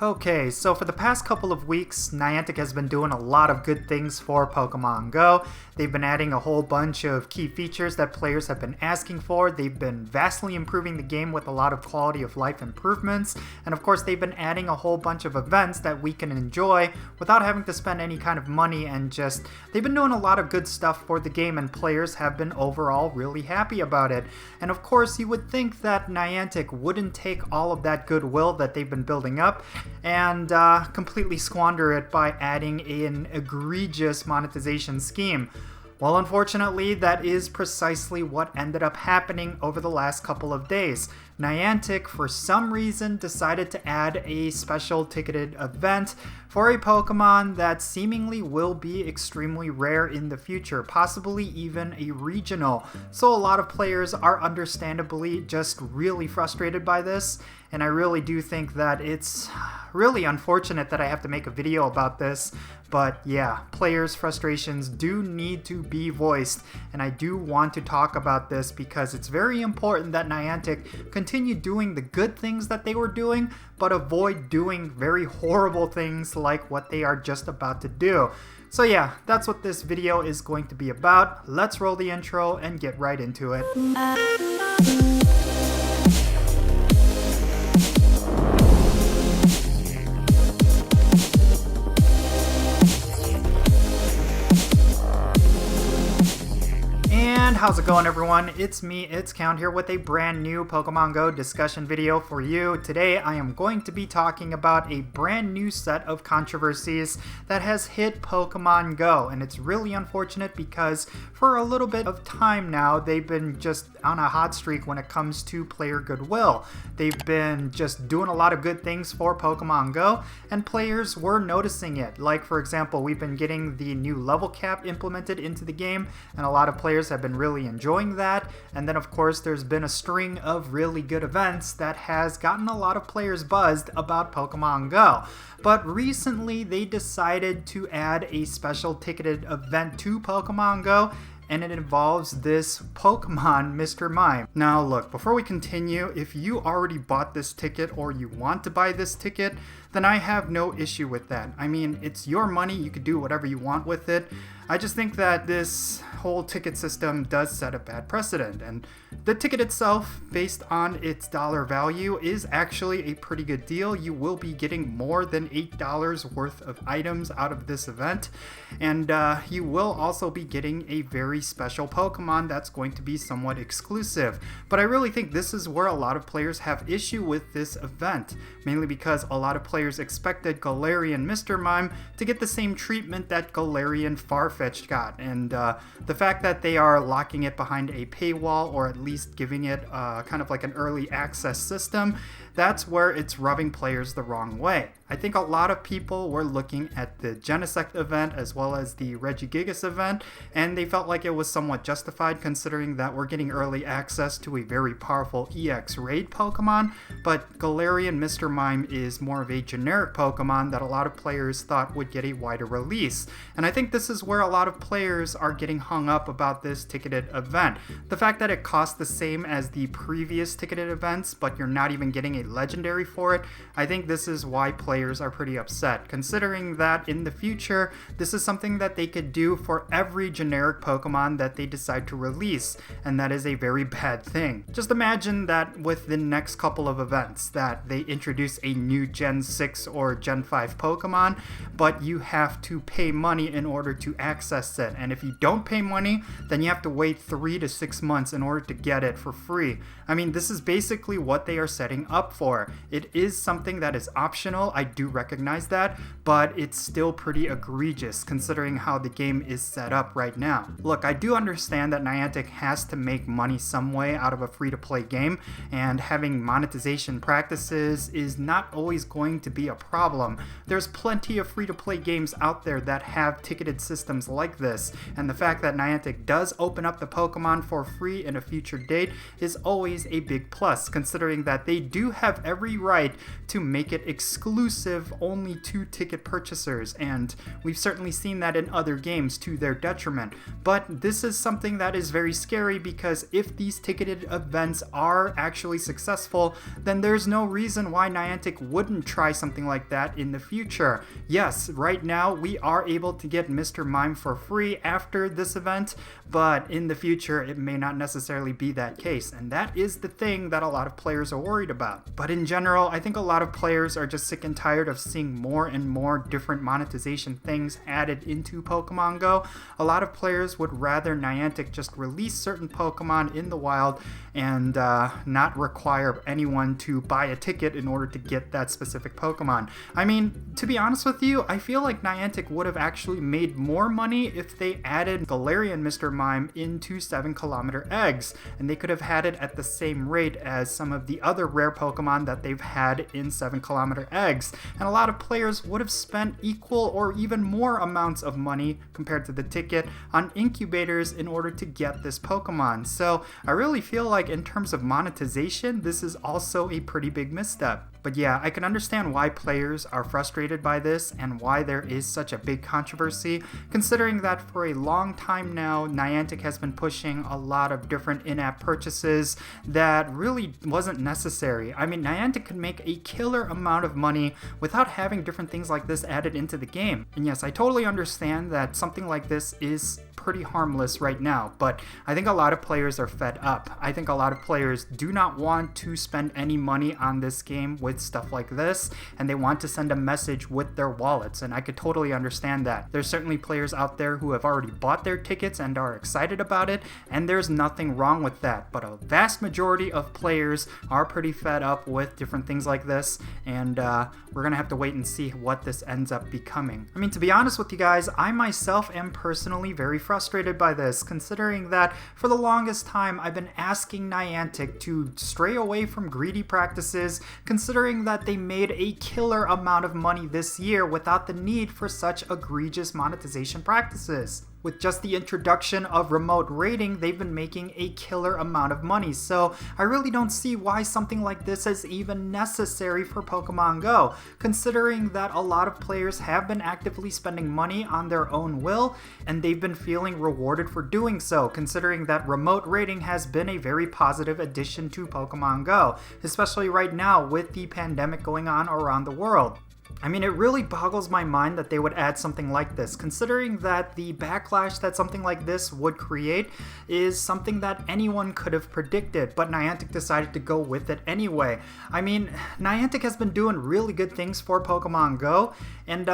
Okay, so for the past couple of weeks, Niantic has been doing a lot of good things for Pokemon Go. They've been adding a whole bunch of key features that players have been asking for. They've been vastly improving the game with a lot of quality of life improvements. And of course, they've been adding a whole bunch of events that we can enjoy without having to spend any kind of money, and they've been doing a lot of good stuff for the game, and players have been overall really happy about it. And of course, you would think that Niantic wouldn't take all of that goodwill that they've been building up and completely squander it by adding an egregious monetization scheme. Well, unfortunately, that is precisely what ended up happening over the last couple of days. Niantic, for some reason, decided to add a special ticketed event for a Pokemon that seemingly will be extremely rare in the future, possibly even a regional. So a lot of players are understandably just really frustrated by this, and I really do think that it's really unfortunate that I have to make a video about this. But yeah, players' frustrations do need to be voiced, and I do want to talk about this because it's very important that Niantic continue doing the good things that they were doing, but avoid doing very horrible things like what they are just about to do. So yeah, that's what this video is going to be about. Let's roll the intro and get right into it. How's it going, everyone? It's me, It's Count, here with a brand new Pokemon Go discussion video for you. Today I am going to be talking about a brand new set of controversies that has hit Pokemon Go, and it's really unfortunate because for a little bit of time now they've been just on a hot streak when it comes to player goodwill. They've been just doing a lot of good things for Pokemon Go, and players were noticing it. Like, for example, we've been getting the new level cap implemented into the game, and a lot of players have been really enjoying that. And then of course there's been a string of really good events that has gotten a lot of players buzzed about Pokemon Go. But recently they decided to add a special ticketed event to Pokemon Go, and it involves this Pokemon Mr. Mime. Now look, before we continue, if you already bought this ticket or you want to buy this ticket, then I have no issue with that. I mean, it's your money, you could do whatever you want with it. I just think that this whole ticket system does set a bad precedent, and the ticket itself, based on its dollar value, is actually a pretty good deal. You will be getting more than $8 worth of items out of this event, and you will also be getting a very special Pokemon that's going to be somewhat exclusive. But I really think this is where a lot of players have issue with this event, mainly because a lot of players expected Galarian Mr. Mime to get the same treatment that Galarian Farfetch'd got, and the fact that they are locking it behind a paywall, or at least giving it kind of like an early access system, that's where it's rubbing players the wrong way. I think a lot of people were looking at the Genesect event as well as the Regigigas event, and they felt like it was somewhat justified considering that we're getting early access to a very powerful EX raid Pokemon, but Galarian Mr. Mime is more of a generic Pokemon that a lot of players thought would get a wider release. And I think this is where a lot of players are getting hung up about this ticketed event. The fact that it costs the same as the previous ticketed events, but you're not even getting a legendary for it, I think this is why players are pretty upset, considering that in the future this is something that they could do for every generic Pokemon that they decide to release, and that is a very bad thing. Just imagine that with the next couple of events that they introduce a new Gen 6 or Gen 5 Pokemon, but you have to pay money in order to access it, and if you don't pay money, then you have to wait 3 to 6 months in order to get it for free. I mean, this is basically what they are setting up for. It is something that is optional, I do recognize that, but it's still pretty egregious considering how the game is set up right now. Look, I do understand that Niantic has to make money some way out of a free-to-play game, and having monetization practices is not always going to be a problem. There's plenty of free-to-play games out there that have ticketed systems like this, and the fact that Niantic does open up the Pokemon for free in a future date is always a big plus, considering that they do have every right to make it exclusive only to ticket purchasers, and we've certainly seen that in other games to their detriment. But this is something that is very scary, because if these ticketed events are actually successful, then there's no reason why Niantic wouldn't try something like that in the future. Yes, right now we are able to get Mr. Mime for free after this event, but in the future it may not necessarily be that case, and that is the thing that a lot of players are worried about. But in general, I think a lot of players are just sick and tired of seeing more and more different monetization things added into Pokemon Go. A lot of players would rather Niantic just release certain Pokemon in the wild and not require anyone to buy a ticket in order to get that specific Pokemon. I mean, to be honest with you, I feel like Niantic would have actually made more money if they added Galarian Mr. Mime into 7 kilometer eggs, and they could have had it at the same rate as some of the other rare Pokemon that they've had in 7 kilometer eggs, and a lot of players would have spent equal or even more amounts of money compared to the ticket on incubators in order to get this Pokemon. So I really feel like in terms of monetization, this is also a pretty big misstep. But yeah, I can understand why players are frustrated by this and why there is such a big controversy, considering that for a long time now, Niantic has been pushing a lot of different in-app purchases that really wasn't necessary. I mean, Niantic could make a killer amount of money without having different things like this added into the game. And yes, I totally understand that something like this is pretty harmless right now, but I think a lot of players are fed up. I think a lot of players do not want to spend any money on this game with stuff like this, and they want to send a message with their wallets, and I could totally understand that. There's certainly players out there who have already bought their tickets and are excited about it, and there's nothing wrong with that, but a vast majority of players are pretty fed up with different things like this, and we're gonna have to wait and see what this ends up becoming. I mean, to be honest with you guys, I myself am personally very frustrated by this, considering that for the longest time I've been asking Niantic to stray away from greedy practices, considering that they made a killer amount of money this year without the need for such egregious monetization practices. With just the introduction of remote raiding, they've been making a killer amount of money, so I really don't see why something like this is even necessary for Pokemon Go, considering that a lot of players have been actively spending money on their own will, and they've been feeling rewarded for doing so, considering that remote raiding has been a very positive addition to Pokemon Go, especially right now with the pandemic going on around the world. I mean, it really boggles my mind that they would add something like this, considering that the backlash that something like this would create is something that anyone could have predicted, but Niantic decided to go with it anyway. I mean, Niantic has been doing really good things for Pokemon Go, and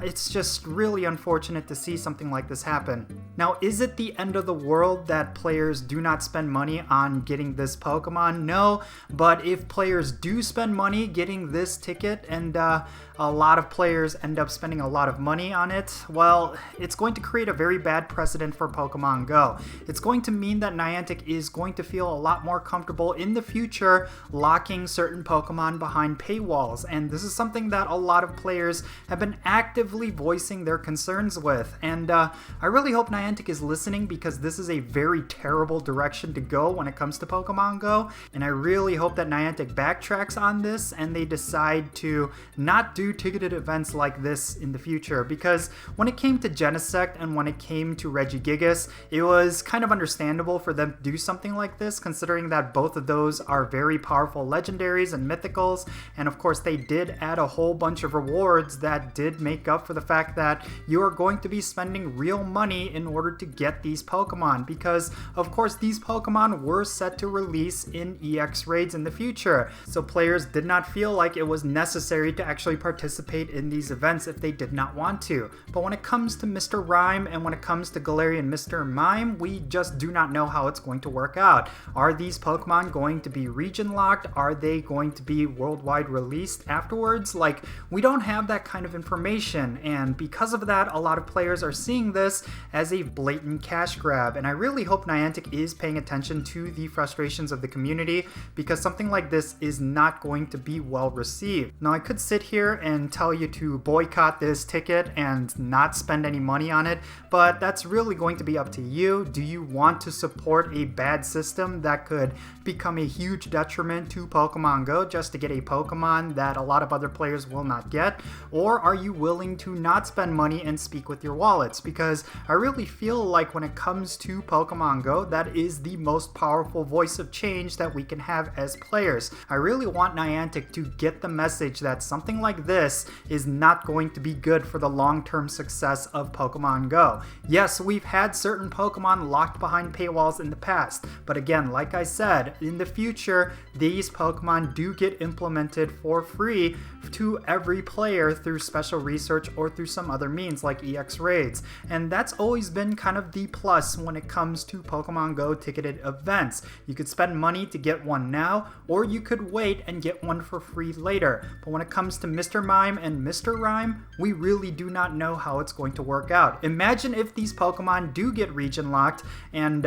it's just really unfortunate to see something like this happen. Now, is it the end of the world that players do not spend money on getting this Pokemon? No, but if players do spend money getting this ticket and a lot of players end up spending a lot of money on it, well, it's going to create a very bad precedent for Pokemon Go. It's going to mean that Niantic is going to feel a lot more comfortable in the future locking certain Pokemon behind paywalls, and this is something that a lot of players have been actively voicing their concerns with, and I really hope Niantic is listening, because this is a very terrible direction to go when it comes to Pokemon Go, and I really hope that Niantic backtracks on this and they decide to not do ticketed events like this in the future, because when it came to Genesect and when it came to Regigigas, it was kind of understandable for them to do something like this, considering that both of those are very powerful legendaries and mythicals, and of course they did add a whole bunch of rewards that did make up for the fact that you are going to be spending real money in order to get these Pokemon, because of course these Pokemon were set to release in EX raids in the future, so players did not feel like it was necessary to actually participate in these events if they did not want to. But when it comes to Mr. Rhyme and when it comes to Galarian Mr. Mime, we just do not know how it's going to work out. Are these Pokemon going to be region locked? Are they going to be worldwide released afterwards? Like, we don't have that kind of information, and because of that, a lot of players are seeing this as a blatant cash grab, and I really hope Niantic is paying attention to the frustrations of the community, because something like this is not going to be well received. Now, I could sit here and tell you to boycott this ticket and not spend any money on it, but that's really going to be up to you. Do you want to support a bad system that could become a huge detriment to Pokemon Go just to get a Pokemon that a lot of other players will not get? Or are you willing to not spend money and speak with your wallets? Because I really feel like when it comes to Pokemon Go, that is the most powerful voice of change that we can have as players. I really want Niantic to get the message that something like this is not going to be good for the long-term success of Pokemon Go. Yes, we've had certain Pokemon locked behind paywalls in the past, but again, like I said, in the future, these Pokemon do get implemented for free to every player through special research or through some other means like EX raids. And that's always been kind of the plus when it comes to Pokemon Go ticketed events. You could spend money to get one now, or you could wait and get one for free later. But when it comes to Mr. Mime and Mr. Rhyme, we really do not know how it's going to work out. Imagine if these Pokemon do get region locked and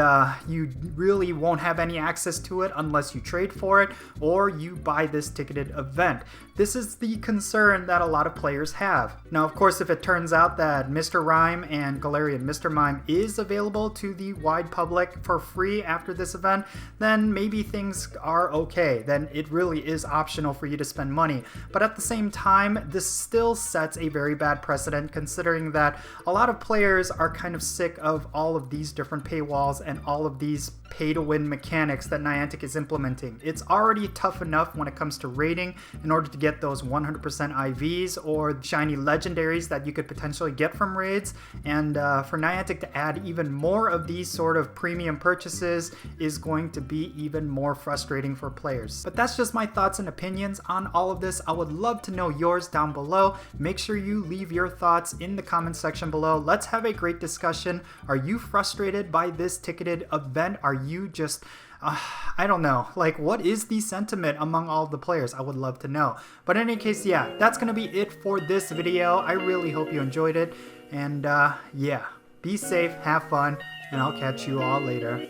you really won't have any access to it unless you trade for it or you buy this ticketed event. This is the concern that a lot of players have. Now, of course, if it turns out that Mr. Rhyme and Galarian Mr. Mime is available to the wide public for free after this event, then maybe things are okay. Then it really is optional for you to spend money. But at the same time, this still sets a very bad precedent, considering that a lot of players are kind of sick of all of these different paywalls and all of these pay-to-win mechanics that Niantic is implementing. It's already tough enough when it comes to raiding in order to get those 100% IVs or shiny legendaries that you could potentially get from raids, and for Niantic to add even more of these sort of premium purchases is going to be even more frustrating for players. But that's just my thoughts and opinions on all of this. I would love to know yours down below. Make sure you leave your thoughts in the comment section below. Let's have a great discussion. Are you frustrated by this ticketed event? Are you just I don't know, like, what is the sentiment among all of the players? I would love to know. But in any case, yeah, that's gonna be it for this video. I really hope you enjoyed it, and yeah, be safe, have fun, and I'll catch you all later.